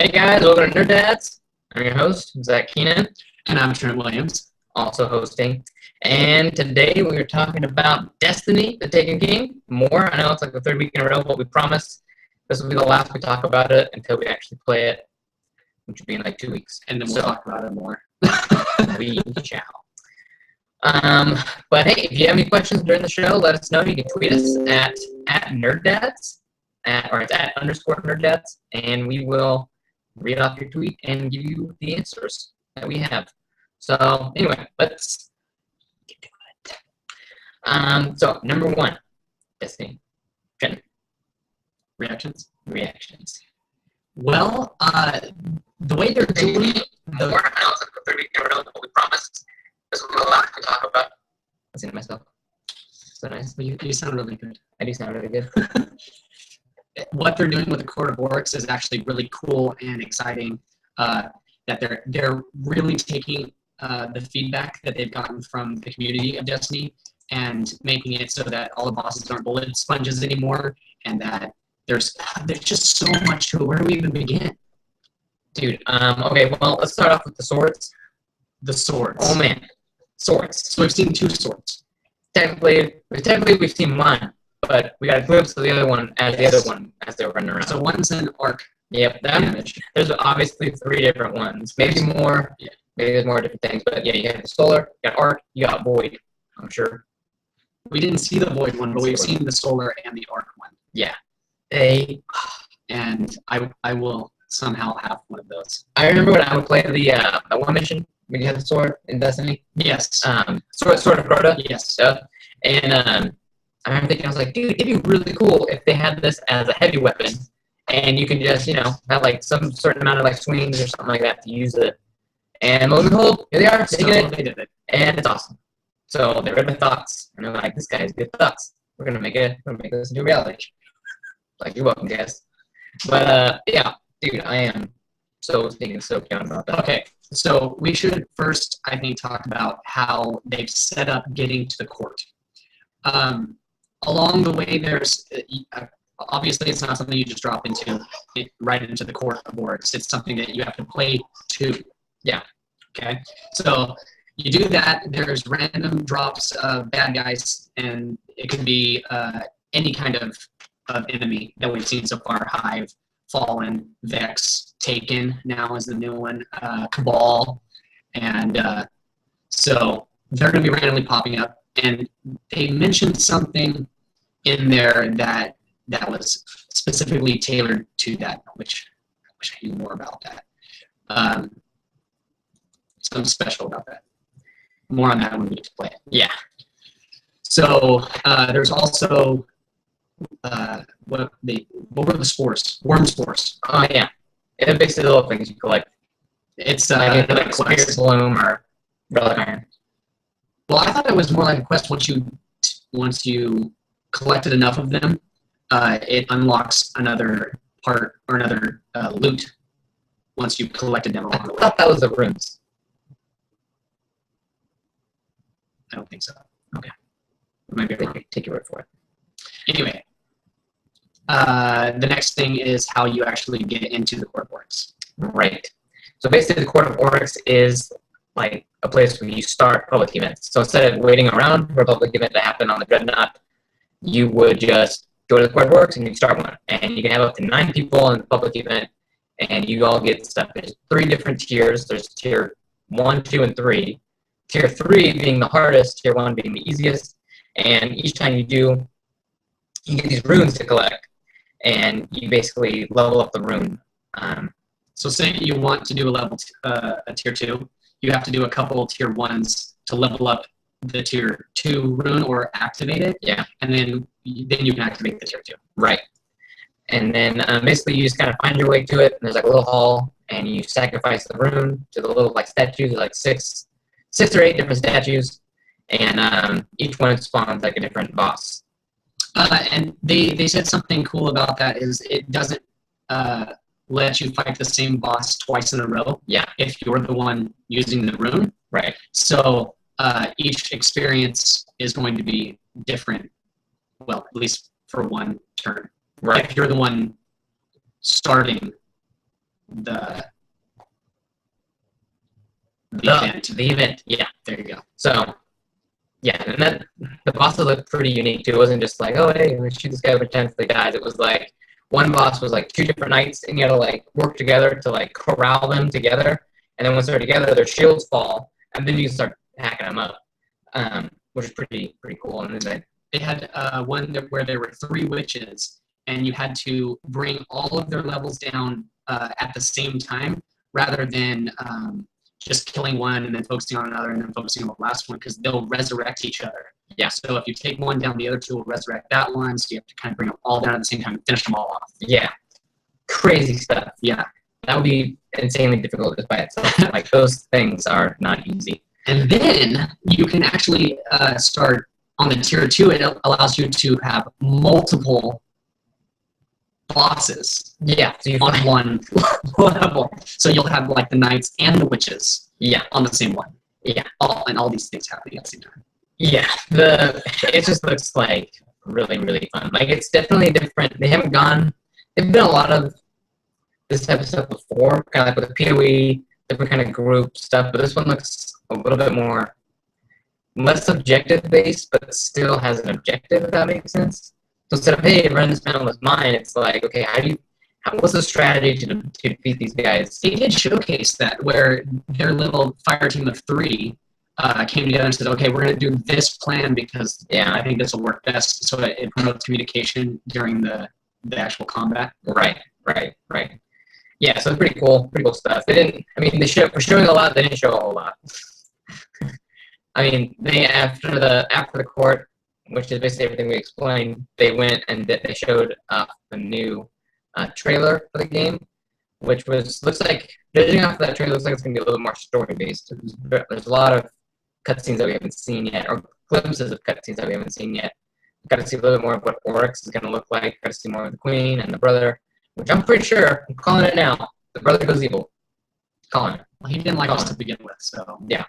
Hey guys, welcome to Nerd Dads. I'm your host, Zach Keenan, And I'm Trent Williams. also hosting. And today we are talking about Destiny, the Taken King. More. I know it's like the third week in a row, but we promise this will be the last we talk about it until we actually play it, which will be in like 2 weeks. And then we'll talk about it more. We shall. But hey, if you have any questions during the show, let us know. You can tweet us at NerdDads, or it's at _NerdDads, and we will read off your tweet and give you the answers that we have. So anyway, let's get to it. So number one, Destiny. Jen. Reactions? Reactions. Well, the way they're doing the more announced the 3 week in a row that we promised, this will be the last we talk about. I've seen myself. So nice. You sound really good. I do sound really good. What they're doing with the Court of Oryx is actually really cool and exciting. That they're really taking the feedback that they've gotten from the community of Destiny and making it so that all the bosses aren't bullet sponges anymore, and that there's just so much to it. Where do we even begin? Dude, okay, well, let's start off with the swords. The swords. Oh, man. Swords. So we've seen 2 swords. Technically, we've seen one, but we got a glimpse of the other one as they were running around. So one's an arc. Yep, there's obviously 3 different ones. Maybe more. Yeah. Maybe there's more different things. But yeah, you got the solar, you got arc, you got void, I'm sure. We didn't see the void one, but we've seen the solar and the arc one. Yeah. And I will somehow have one of those. I remember when I would play the one mission when you had the sword in Destiny. Yes. Sword of Crota. Yes. Stuff. And I remember thinking, I was like, dude, it'd be really cool if they had this as a heavy weapon, and you can just, have like some certain amount of like swings or something like that to use it. And lo and behold, here they are, They did it, and it's awesome. So they read my thoughts, and they're like, this guy has good thoughts. We're gonna make this into reality. Like, you're welcome, guys. But yeah, dude, I am so down about that. Okay, so we should first, I think, talk about how they've set up getting to the court. Along the way, there's obviously it's not something you just drop right into the Court of Oryx. It's something that you have to play to. Yeah. Okay. So you do that. There's random drops of bad guys, and it could be any kind of enemy that we've seen so far. Hive, Fallen, Vex, Taken now is the new one, Cabal, and so they're going to be randomly popping up. And they mentioned something in there that was specifically tailored to that, which I wish I knew more about that. Something special about that. More on that when we get to play it. Yeah. So there's also what were the spores? Worm spores. Oh yeah. It's basically the little things you collect. It's like Spirit Bloom or Relic Iron. Well, I thought it was more like a quest. Once you collected enough of them, it unlocks another part or another loot. Once you collected them along the way. I thought that was the runes. I don't think so. Okay. Maybe take your word for it. Anyway, the next thing is how you actually get into the Court of Oryx. Right. So basically, the Court of Oryx is like a place where you start public events. So instead of waiting around for a public event to happen on the Dreadnought, you would just go to the Court of Oryx and you start one. And you can have up to 9 people in the public event, and you all get stuff. There's 3 different tiers. There's tier 1, 2, and 3. Tier 3 being the hardest, tier 1 being the easiest. And each time you do, you get these runes to collect, and you basically level up the rune. So say you want to do a tier 2, you have to do a couple tier 1s to level up the tier 2 rune or activate it. Yeah. And then you can activate the tier 2. Right. And then basically you just kind of find your way to it, and there's like a little hall, and you sacrifice the rune to the little like statues, like 6 or 8 different statues, and each one spawns like a different boss. And they said something cool about that is it doesn't let you fight the same boss twice in a row. Yeah. If you're the one using the rune. Right. So each experience is going to be different. Well, at least for one turn. Right. If you're the one starting the The event, yeah. There you go. So, yeah, and then the bosses looked pretty unique too. It wasn't just like, oh hey, let's shoot this guy potentially dies. It was like one boss was like 2 different knights, and you had to like work together to like corral them together. And then once they're together, their shields fall, and then you can start hacking them up, which is pretty cool. And then they had one where there were 3 witches, and you had to bring all of their levels down at the same time, rather than just killing one and then focusing on another and then focusing on the last one, because they'll resurrect each other. Yeah. So if you take one down, the other 2 will resurrect that one. So you have to kind of bring them all down at the same time and finish them all off. yeah, crazy stuff. Yeah. That would be insanely difficult just by itself. Like those things are not easy. And then you can actually start on the tier 2. It allows you to have multiple bosses. Yeah, so you on one level. So you'll have like the knights and the witches. Yeah, on the same one. Yeah, all these things happening at the same time. Yeah, it just looks like really fun. Like it's definitely different. They haven't gone. There've been a lot of this type of stuff before, kind of like with the PoE, different kind of group stuff. But this one looks a little bit more less objective based, but still has an objective. If that makes sense. So instead of hey, run this battle is mine, it's like okay, what's the strategy to defeat these guys? They did showcase that where their little fire team of 3 came together and said, okay, we're going to do this plan because I think this will work best. So it promotes communication during the actual combat. Right. Yeah, so it's pretty cool stuff. They didn't, I mean, we're showing a lot, they didn't show a whole lot. I mean, they, after the court, which is basically everything we explained, they went and they showed the new trailer for the game, which looks like, judging off that trailer, looks like it's going to be a little more story-based. There's a lot of cutscenes that we haven't seen yet, or glimpses of cutscenes that we haven't seen yet. We've got to see a little bit more of what Oryx is going to look like. Got to see more of the Queen and the brother, which I'm pretty sure, I'm calling it now, the brother goes evil. Calling it. Well, he didn't like us to begin with, so. Yeah.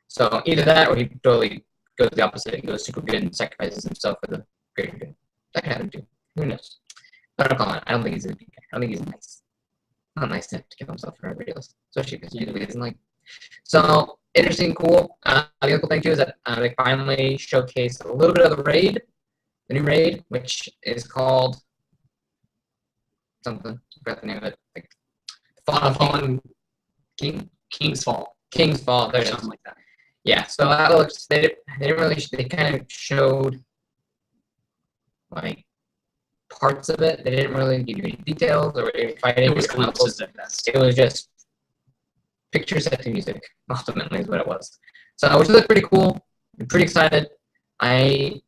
So either that, or he totally goes the opposite and goes super good and sacrifices himself for the greater good. That could happen too. Who knows? But I'm calling it. I don't think he's a good guy. I don't think he's nice. Not nice to give himself for everybody else, especially because he doesn't like. So interesting, cool. The other cool thing too is that they finally showcased a little bit of the new raid, which is called something. I forgot the name of it. Like Fallen King. King's Fall. King's Fall. There's something like that. Yeah. So that looks. They didn't really. They kind of showed like parts of it. They didn't really give you any details or any fighting. It was glimpses at best. It was just pictures set to music, ultimately, is what it was. So, which looked pretty cool. I'm pretty excited. I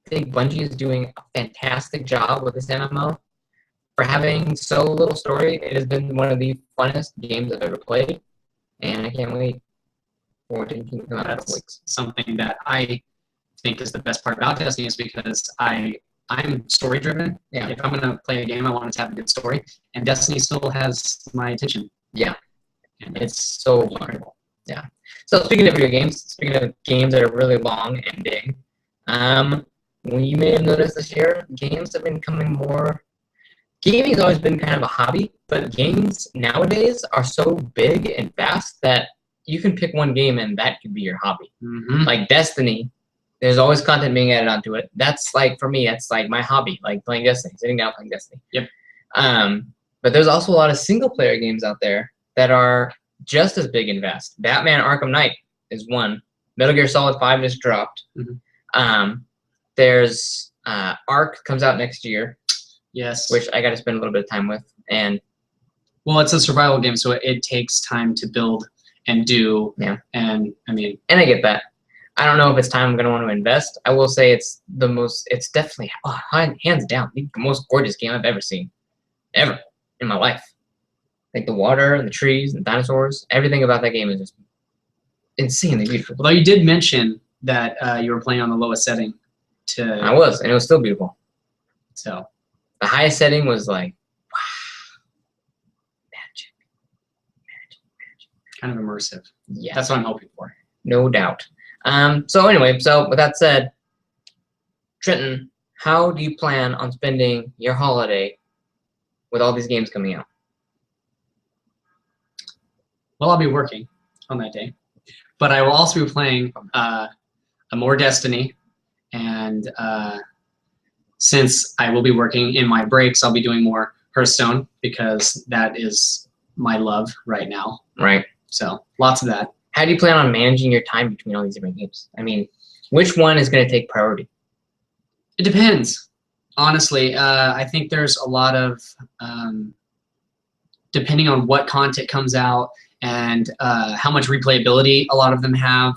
think Bungie is doing a fantastic job with this MMO. For having so little story, it has been one of the funnest games I've ever played, and I can't wait for it to come out in a couple weeks. Something that I think is the best part about Destiny is because I'm story driven. Yeah. If I'm gonna play a game, I want it to have a good story, and Destiny still has my attention. Yeah. And it's so wonderful. Yeah. So speaking of video games, speaking of games that are really long and big, you may have noticed this year, games have been becoming more. Gaming has always been kind of a hobby, but games nowadays are so big and vast that you can pick one game and that could be your hobby. Mm-hmm. Like Destiny, there's always content being added onto it. That's like, for me, that's like my hobby, like playing Destiny, sitting down playing Destiny. Yep. But there's also a lot of single player games out there that are just as big and vast. Batman Arkham Knight is one. Metal Gear Solid 5 just dropped. Mm-hmm. There's Ark comes out next year. Yes. Which I got to spend a little bit of time with. And well, it's a survival game, so it takes time to build and do. Yeah. And I mean, and I get that. I don't know if it's time I'm going to want to invest. I will say it's definitely, hands down, the most gorgeous game I've ever seen. Ever. In my life. Like the water and the trees and dinosaurs, everything about that game is just insanely beautiful. Although you did mention that you were playing on the lowest setting. I was, and it was still beautiful. So the highest setting was like, wow, magic. Kind of immersive. Yeah, that's what I'm hoping for. No doubt. So anyway, with that said, Trenton, how do you plan on spending your holiday with all these games coming out? Well, I'll be working on that day, but I will also be playing more Destiny, and since I will be working in my breaks, I'll be doing more Hearthstone because that is my love right now. Right. So lots of that. How do you plan on managing your time between all these different games? I mean, which one is going to take priority? It depends. Honestly, I think there's a lot of, depending on what content comes out and how much replayability a lot of them have,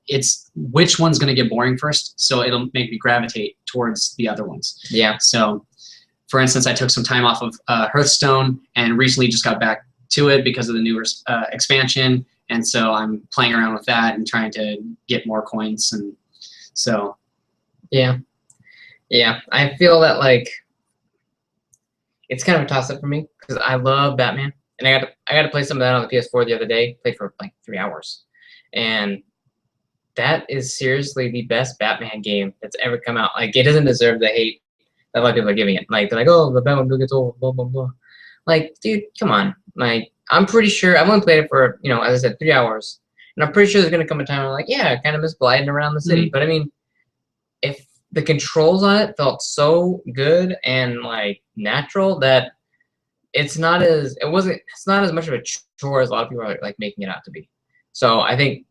it's which one's going to get boring first, so it'll make me gravitate towards the other ones. Yeah. So, for instance, I took some time off of Hearthstone and recently just got back to it because of the newer expansion, and so I'm playing around with that and trying to get more coins, and so. Yeah. I feel that like it's kind of a toss-up for me because I love Batman, and I got to play some of that on the PS4 the other day. Played for like 3 hours, and that is seriously the best Batman game that's ever come out. Like, it doesn't deserve the hate that a lot of people are giving it. Like, they're like, oh, the Batman gets old, blah blah blah. Like, dude, come on. Like, I'm pretty sure I've only played it for, you know, as I said, 3 hours, and I'm pretty sure there's gonna come a time where I'm like, yeah, I kind of miss gliding around the city. But I mean, if the controls on it felt so good and like natural that it's not as much of a chore as a lot of people are like making it out to be. So I think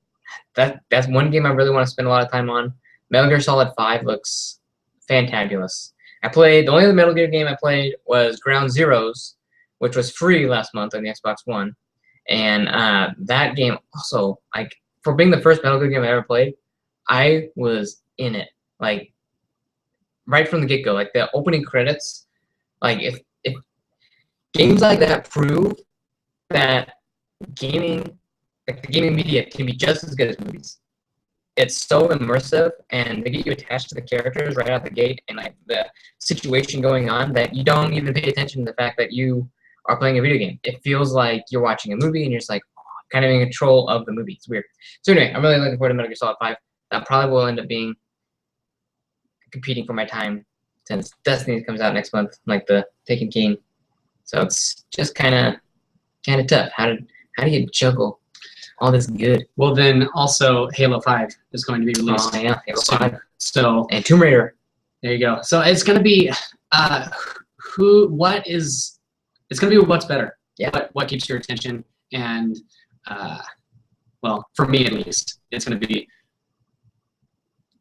that's one game I really want to spend a lot of time on. Metal Gear Solid 5 looks fantabulous. The only other Metal Gear game I played was Ground Zeroes, which was free last month on the Xbox One. And that game also, like, for being the first Metal Gear game I ever played, I was in it. Like, right from the get-go. Like, the opening credits, like, if games like that prove that gaming, like, the gaming media can be just as good as movies. It's so immersive, and they get you attached to the characters right out the gate, and like the situation going on, that you don't even pay attention to the fact that you are playing a video game. It feels like you're watching a movie, and you're just like, kind of in control of the movie. It's weird. So anyway, I'm really looking forward to Metal Gear Solid 5. That probably will end up being competing for my time since Destiny comes out next month, like the Taken King. So it's just kind of tough. How do you juggle all this good? Well, then also Halo 5 is going to be released. Oh yeah, Halo soon. 5. So And Tomb Raider. There you go. So it's going to be it's going to be what's better. Yeah. What keeps your attention, and well, for me at least, it's going to be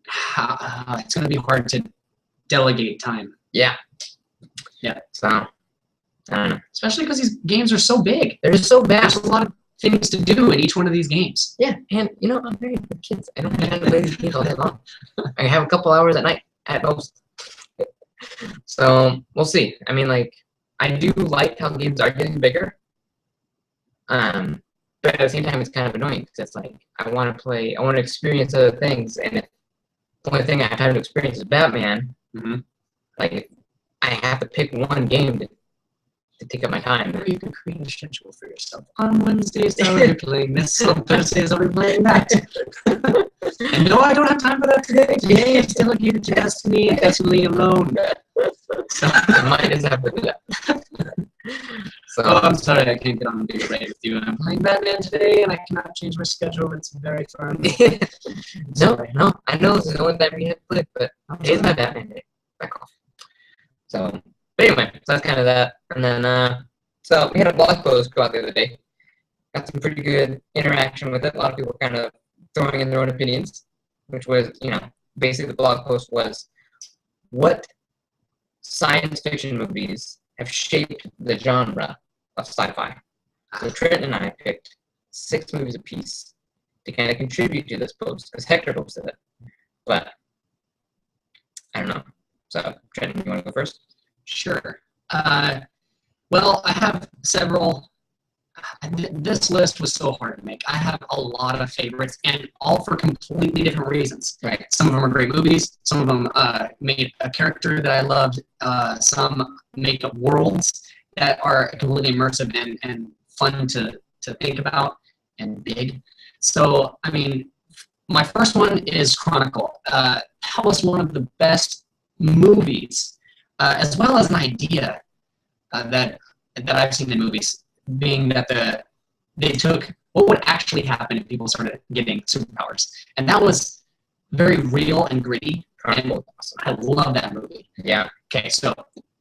hard to delegate time. Yeah. So I don't know. Especially because these games are so big. They're just so vast. There's a lot of things to do in each one of these games. Yeah, and you know, I'm married with kids. I don't have time to play these games all day long. I have a couple hours at night at most. So we'll see. I mean, like, I do like how games are getting bigger. But at the same time, it's kind of annoying because it's like I want to experience other things, and if the only thing I have time to experience is Batman, like, if I have to pick one game to take up my time. Or you can create a schedule for yourself. On Wednesdays, I'll be playing this. On Thursdays, I'll be playing that. And no, I don't have time for that today. Today, I'm still here to Destiny, Destiny alone. So I might just have to do that. So I'm sorry, I can't get on a big raid with you. I'm playing Batman today, and I cannot change my schedule. It's very firm. No, I know this is the only time we have to play, but today's my Batman day. Back off. So, but anyway, so that's kind of that. And then, so we had a blog post go out the other day. Got some pretty good interaction with it. A lot of people were kind of throwing in their own opinions, which was, you know, basically the blog post was, what science fiction movies have shaped the genre of sci-fi? So Trent and I picked 6 movies apiece to kind of contribute to this post, because Hector posted it. But I don't know. So Trent, you want to go first? Sure. Well, I have several. This list was so hard to make. I have a lot of favorites, and all for completely different reasons. Right. Some of them are great movies. Some of them made a character that I loved. Some make up worlds that are completely immersive and fun to think about and big. So, I mean, my first one is Chronicle. That was one of the best movies, as well as an idea that I've seen in movies, being that they took what would actually happen if people started getting superpowers, and that was very real and gritty. And I love that movie. Yeah. Okay, so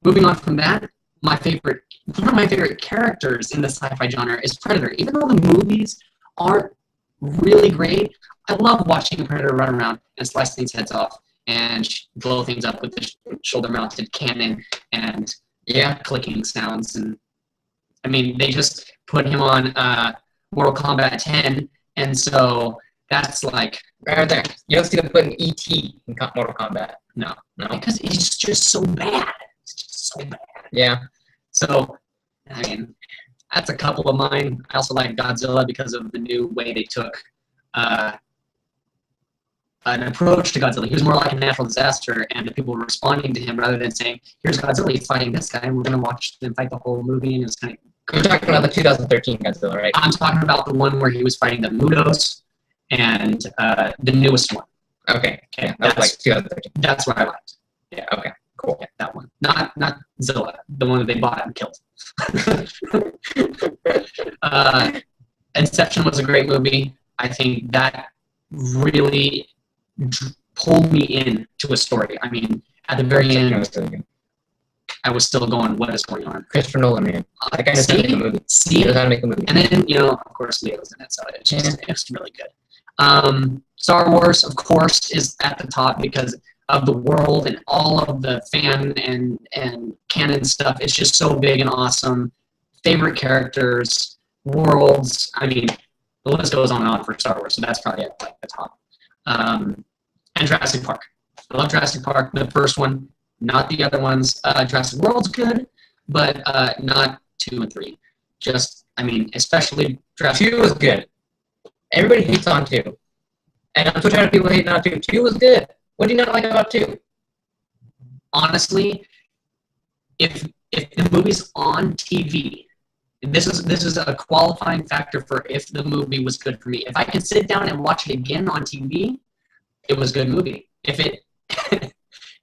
moving on from that, one of my favorite characters in the sci-fi genre is Predator. Even though the movies aren't really great, I love watching a Predator run around and slice things heads off and blow things up with the shoulder-mounted cannon and clicking sounds. And I mean, they just put him on Mortal Kombat 10, and so that's like right there. You don't see them putting E.T. in Mortal Kombat. No, No. because it's just so bad. It's just so bad. Yeah. So, I mean, that's a couple of mine. I also like Godzilla because of the new way they took an approach to Godzilla. He was more like a natural disaster, and the people were responding to him rather than saying, "Here's Godzilla, he's fighting this guy, and we're gonna watch them fight the whole movie." And it's kind of. You're talking about the 2013 Godzilla, right? I'm talking about the one where he was fighting the Mutos, and the newest one. Okay. Yeah, that was like 2013. That's what I liked. Yeah. Okay. Cool. Yeah, that one. Not Zilla, the one that they bought and killed. Inception was a great movie. I think that really pulled me in to a story. I mean, at the very end, I was still going, what is going on? Christopher Nolan, man. That guy knows how to make a movie. He knows how to make a movie. And then, of course, Leo's in it, so it's really good. Star Wars, of course, is at the top because of the world and all of the fan and canon stuff. It's just so big and awesome. Favorite characters, worlds. I mean, the list goes on and on for Star Wars, so that's probably at like the top. And Jurassic Park. I love Jurassic Park, the first one, not the other ones. Jurassic World's good, but not 2 and 3. Just, I mean, especially Jurassic 2 was good. Everybody hates on 2. And on Twitter, people hate on 2. 2 was good. What do you not like about 2? Honestly, if the movie's on TV, this is a qualifying factor for if the movie was good for me. If I could sit down and watch it again on TV, it was a good movie. If it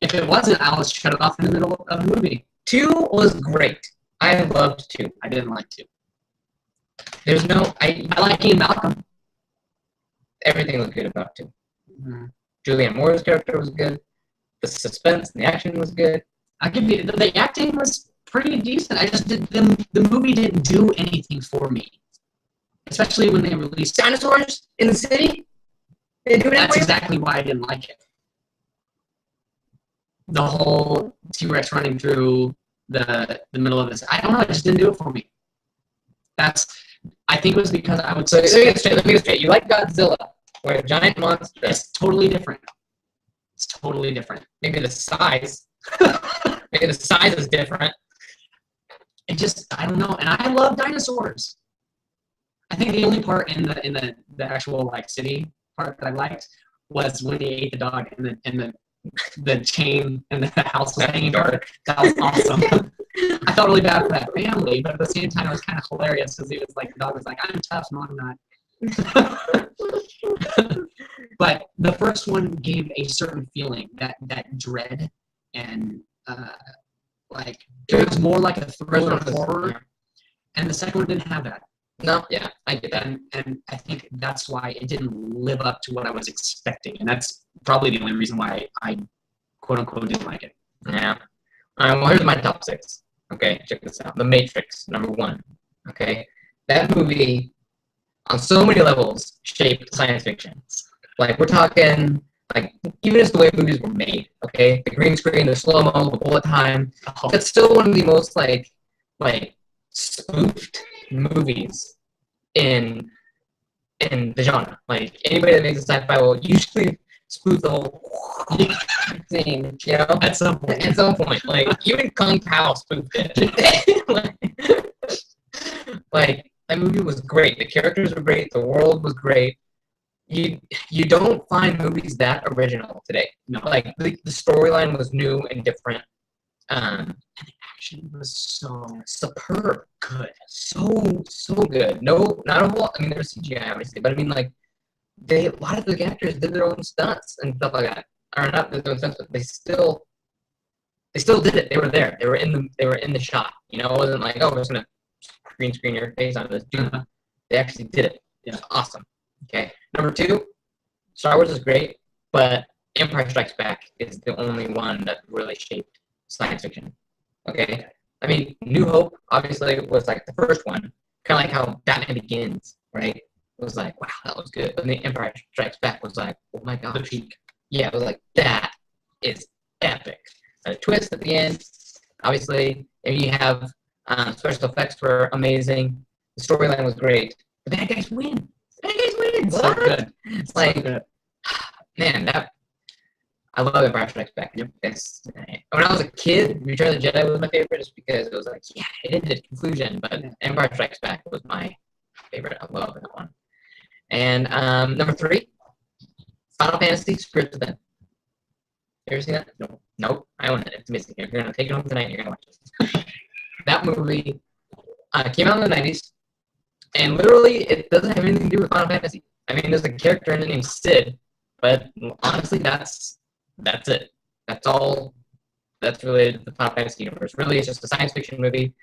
if it wasn't, I would shut it off in the middle of the movie. 2 was great. I loved 2. I didn't like 2. There's no I like Ian Malcolm. Everything was good about 2. Mm-hmm. Julianne Moore's character was good. The suspense and the action was good. I give you the acting was pretty decent. I just the movie didn't do anything for me, especially when they released dinosaurs in the city. They do That's exactly why I didn't like it. The whole T-Rex running through the middle of this. I don't know. It just didn't do it for me. I think it was because I would say. Let me get straight. You like Godzilla, where a giant monster. It's totally different. It's totally different. Maybe the size. Maybe the size is different. It just, I don't know. And I love dinosaurs. I think the only part in the actual like city part that I liked was when he ate the dog and the chain and the house was hanging over. That was awesome. I felt really bad for that family, but at the same time it was kind of hilarious because he was like, the dog was like, I'm tough, no, I'm not. But the first one gave a certain feeling, that dread, and like it was more like a thriller horror, yeah. And the second one didn't have that. No, yeah, I get that, and I think that's why it didn't live up to what I was expecting, and that's probably the only reason why I quote unquote didn't like it. Yeah. Well, here's my top 6. Okay, check this out. The Matrix, number 1. Okay, that movie, on so many levels, shaped science fiction. Like, we're talking, like, even just the way movies were made, okay? The green screen, the slow-mo, the bullet time. That's still one of the most, like spoofed movies in the genre. Like, anybody that makes a sci-fi will usually spoof the whole thing, you know? At some point. Like, even Kung Pao spoofed it. Like, that movie was great. The characters were great. The world was great. You don't find movies that original today. No, like the storyline was new and different. And the action was so superb, good, so good. No, not a whole. I mean, there's CGI obviously, but I mean, like a lot of the actors did their own stunts and stuff like that. Or not their own stunts, but they still did it. They were there. They were in the shot. You know, it wasn't like, oh, we're just gonna green screen your face onto this dude. They actually did it. Yeah. It's awesome. Okay. Number 2, Star Wars is great, but Empire Strikes Back is the only one that really shaped science fiction. Okay. I mean, New Hope obviously was like the first one, kind of like how Batman Begins, right? It was like, wow, that was good. But the Empire Strikes Back was like, oh my gosh. The peak. Yeah, it was like, that is epic. A twist at the end, obviously, and you have special effects were amazing. The storyline was great. The bad guys win. The bad guys win. So What? good. It's So like, good. man, that I love Empire Strikes Back. It's, when I was a kid, Return of the Jedi was my favorite, just because it was like, yeah, it ended at conclusion. But Empire Strikes Back was my favorite. I love that one. And number 3, Final Fantasy Spirits Within. You ever seen that? No. Nope. I own it. It's amazing. If you're gonna take it home tonight, you're gonna watch it. That movie came out in the 90s, and literally, it doesn't have anything to do with Final Fantasy. I mean, there's a character in it named Sid, but honestly, that's it. That's all that's related to the Final Fantasy universe. Really, it's just a science fiction movie.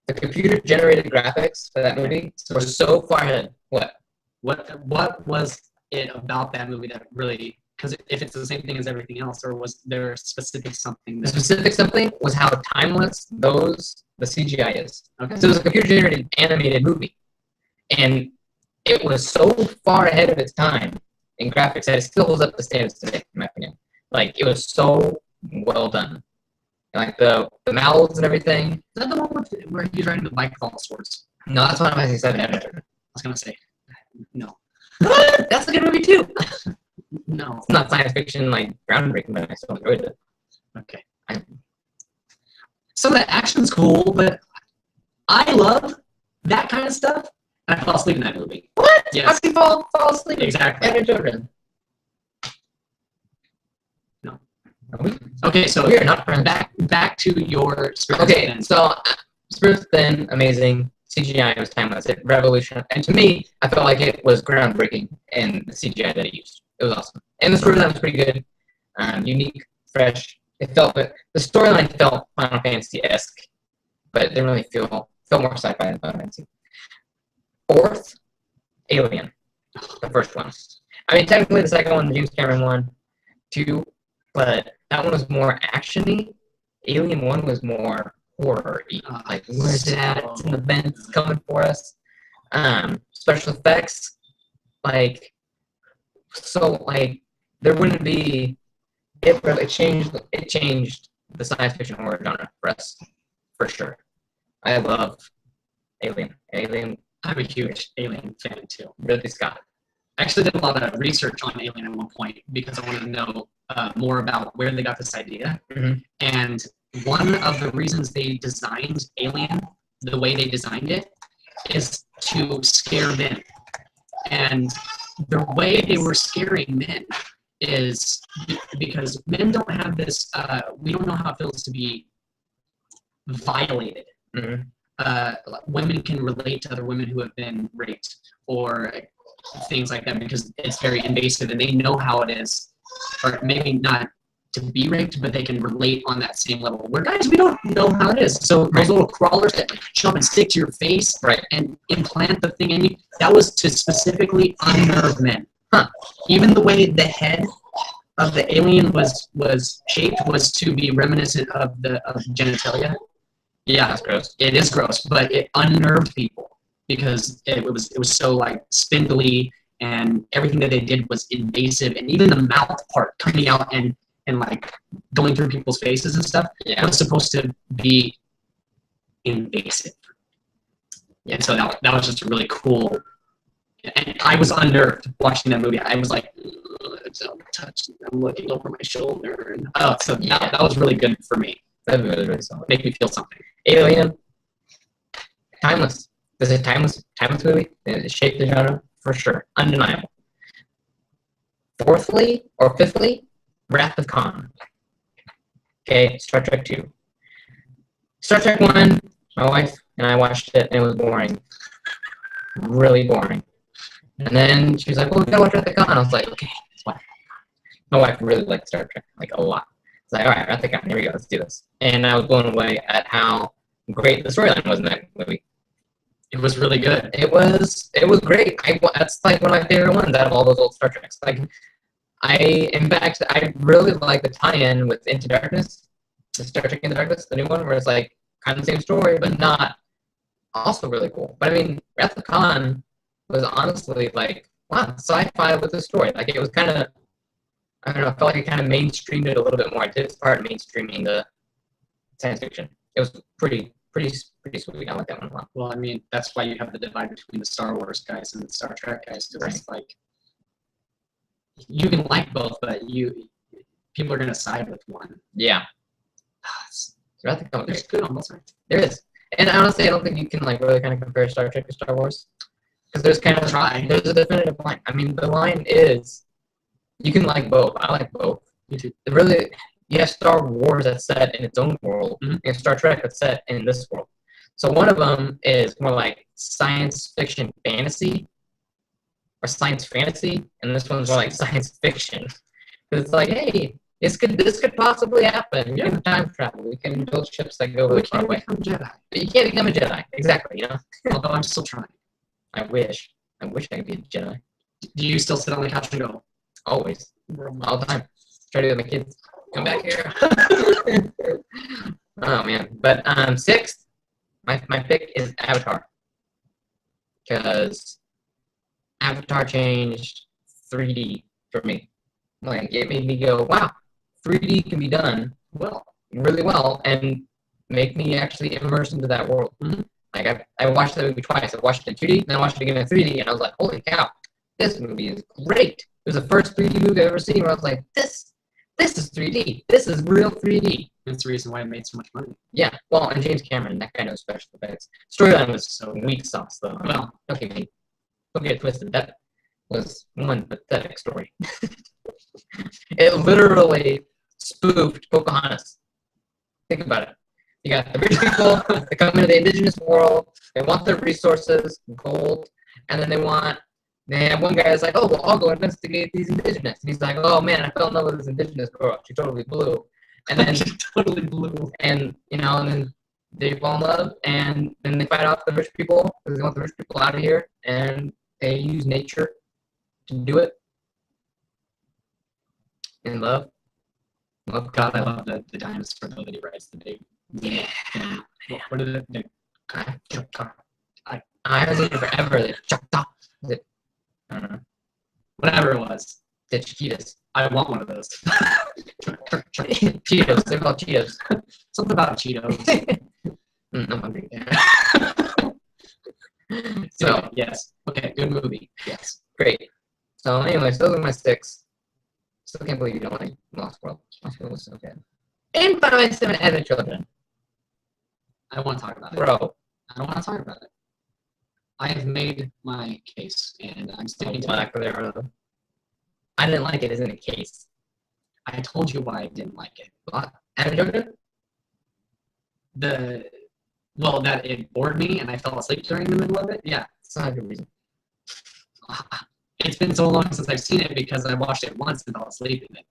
The computer-generated graphics for that movie were so far ahead. What? What was it about that movie that really? Because if it's the same thing as everything else, or was there a specific something? The specific something was how timeless the CGI is. Okay. So it was a computer-generated animated movie, and it was so far ahead of its time in graphics that it still holds up the standards today, in my opinion. Like, it was so well done. Like the mouths and everything. Is that the one where he's riding the bike with all the swords? No, that's Final Fantasy 7. I was gonna say, no. What? That's a good movie too. No. It's not science fiction like groundbreaking, but I still enjoyed it. Okay. Some of the action's cool, but I love that kind of stuff. And I fell asleep in that movie. What? Yes. How can you fall asleep? Exactly. And your children. No. Are we? Okay, so We are not friends. back to your Spirits Okay, Within. so Spirits Within, amazing. CGI was timeless. It revolutionized. And to me, I felt like it was groundbreaking in the CGI that it used. It was awesome. And the storyline was pretty good. Unique, fresh. It felt, the storyline felt Final Fantasy-esque, but it didn't really felt more sci-fi than Final Fantasy. 4th, Alien, the first one. I mean, technically the second one, the James Cameron one, too, but that one was more action-y. Alien 1 was more horror-y. Like, where's it at? It's in the vents, it's coming for us. Special effects, like, so, like, there wouldn't be, it changed the science fiction horror genre for us, for sure. I love Alien. I'm a huge Alien fan too. Ridley Scott. I actually did a lot of research on Alien at one point because I wanted to know more about where they got this idea. Mm-hmm. And one of the reasons they designed Alien the way they designed it is to scare men. And the way they were scaring men is because men don't have this, we don't know how it feels to be violated. Mm-hmm. Women can relate to other women who have been raped or things like that because it's very invasive and they know how it is, or maybe not to be raped, but they can relate on that same level. Where guys, we don't know how it is. So those little crawlers that jump and stick to your face and implant the thing in you, that was to specifically unnerve men. Even the way the head of the alien was shaped was to be reminiscent of genitalia. Yeah, That's gross. it is gross, but it unnerved people because it was so like spindly and everything that they did was invasive, and even the mouth part coming out and like going through people's faces and stuff was supposed to be invasive. Yeah, so that was just a really cool. And I was unnerved watching that movie. I was like, I'm looking over my shoulder. And, so that was really good for me. That was really solid. Make me feel something. Alien, timeless. This is a timeless movie. It shaped the genre for sure, undeniable. 4thly or 5thly, Wrath of Khan. Okay, Star Trek 2. Star Trek 1, my wife and I watched it, and it was boring. Really boring. And then she was like, well, we gotta watch Wrath of Khan. I was like, okay, let's watch. My wife really liked Star Trek, like a lot. It's like, all right, Wrath of Khan, here we go, let's do this. And I was blown away at how great the storyline was in that movie. It was really good. It was great. That's like one of my favorite ones out of all those old Star Treks. Like, in fact, I really like the tie-in with Into Darkness, the Star Trek Into Darkness, the new one, where it's like kind of the same story, but not also really cool. But I mean, Wrath of Khan was honestly like, wow, sci-fi with a story. Like, it was kind of, I don't know, I felt like it kind of mainstreamed it a little bit more. It did its part in mainstreaming the science fiction. It was pretty sweet. I like that one a lot. Well, I mean, that's why you have the divide between the Star Wars guys and the Star Trek guys. Because it's like, you can like both, but people are going to side with one. Yeah. There's good on both sides. There is. And honestly, I don't think you can like really kind of compare Star Trek to Star Wars. Because there's kind of there's a definitive line. I mean, the line is, you can like both. I like both. Me too. You have Star Wars that's set in its own world, and Star Trek that's set in this world. So one of them is more like science fiction fantasy, or science fantasy, and this one's more like science fiction. Because it's like, hey, this could possibly happen. We can time travel. We can build ships that go We can't become Jedi. But you can't become a Jedi. Exactly, Although I'm still trying. I wish I could be a Jedi. Do you still sit on the couch and go? Always. All the time. Try to do it with my kids. Come back here. Oh, man. But sixth, my pick is Avatar. Because Avatar changed 3D for me. Like, it made me go, wow, 3D can be done really well, and make me actually immerse into that world. Like, I watched that movie twice. I watched it in 2D, and I watched it again in 3D, and I was like, holy cow, this movie is great. It was the first 3D movie I've ever seen where I was like, this is 3D. This is real 3D. That's the reason why it made so much money. Yeah, well, and James Cameron, that guy knows special effects. Storyline was so weak sauce, though. Well, don't get it twisted. That was one pathetic story. It literally spoofed Pocahontas. Think about it. You got the rich people that come into the indigenous world. They want their resources, gold, and then they have one guy that's like, oh, well, I'll go investigate these indigenous. And he's like, oh, man, I fell in love with this indigenous girl. She totally blew. And then she totally blew. And, and then they fall in love, and then they fight off the rich people because they want the rich people out of here, and they use nature to do it. In love. God, I love the dinosaur though that he rides the big. Yeah. What is it? I haven't seen it forever. I don't know. Whatever it was. The Cheetos. I want one of those. Cheetos. They're called Cheetos. Something about Cheetos. I'm hungry. So, yes. Okay, good movie. Yes. Great. So, anyways, those are my 6. Still can't believe you don't like Lost World. Lost World was so good. And Final Fantasy VII Advent Children. I don't want to talk about it. Bro. I don't want to talk about it. I have made my case, and I'm sticking to it. I didn't like it as in a case. I told you why I didn't like it. Advent Children? That it bored me, and I fell asleep during the middle of it. Yeah. It's not a good reason. It's been so long since I've seen it because I watched it once and fell asleep in it.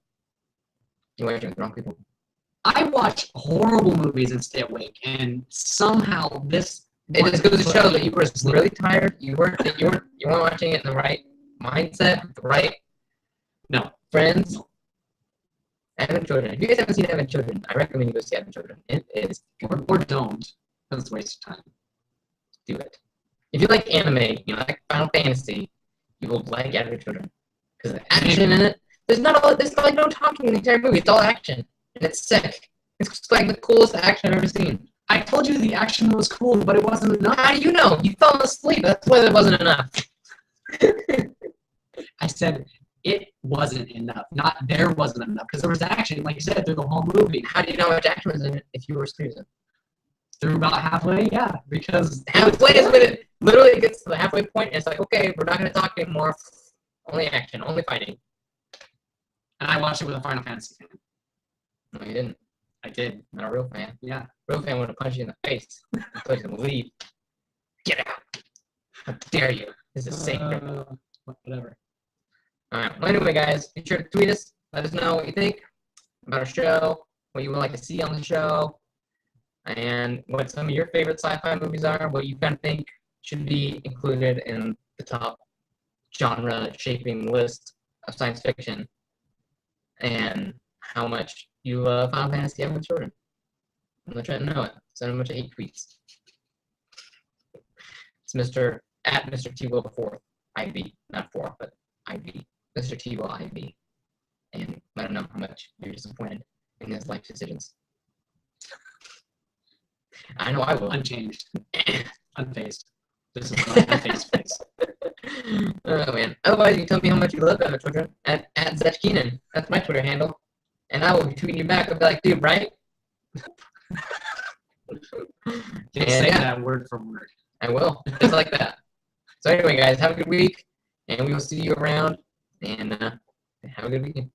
You watch it with the wrong people. I watch horrible movies and stay awake, and somehow this. It just goes to show that you were really tired. You weren't watching it in the right mindset, the right friends. No. Advent Children. If you guys haven't seen Advent Children, I recommend you go see Advent Children. It is or don't, because it's a waste of time. Do it. If you like anime, you like Final Fantasy, you will like Advent Children. Because the action in it, there's like no talking in the entire movie. It's all action. And it's sick. It's like the coolest action I've ever seen. I told you the action was cool, but it wasn't enough. How do you know? You fell asleep. That's why it wasn't enough. I said it wasn't enough. Not there wasn't enough. Because there was action, like you said, through the whole movie. How do you know how much action was in it if you were snoozing? Through about halfway, yeah. Because halfway is when it literally gets to the halfway point, and it's like, okay, we're not going to talk anymore. Only action, only fighting. And I watched it with a Final Fantasy fan. No, you didn't. I did. Not a real fan. Yeah. Real fan would have punched you in the face. Told you to leave. Get out. How dare you? This is sacred. Whatever. Alright. Well, anyway, guys, be sure to tweet us. Let us know what you think about our show, what you would like to see on the show, and what some of your favorite sci-fi movies are, what you kind of think should be included in the top genre shaping list of science fiction, and how much you love Final Fantasy having children. I'm gonna try to know it. Send a bunch of hate tweets. It's Mr. T Will the fourth. IB, not four, but IB. Mr. T Will IB. And let him know how much you're disappointed in his life decisions. I know I will. Unchanged. Unfazed. This is my unfazed face. Oh man. Otherwise, you can tell me how much you love Emma children at Zech Keenan. That's my Twitter handle. And I will be tweeting you back. I'll be like, dude, right? Just say that word for word. I will. Just like that. So anyway, guys, have a good week. And we will see you around. And have a good weekend.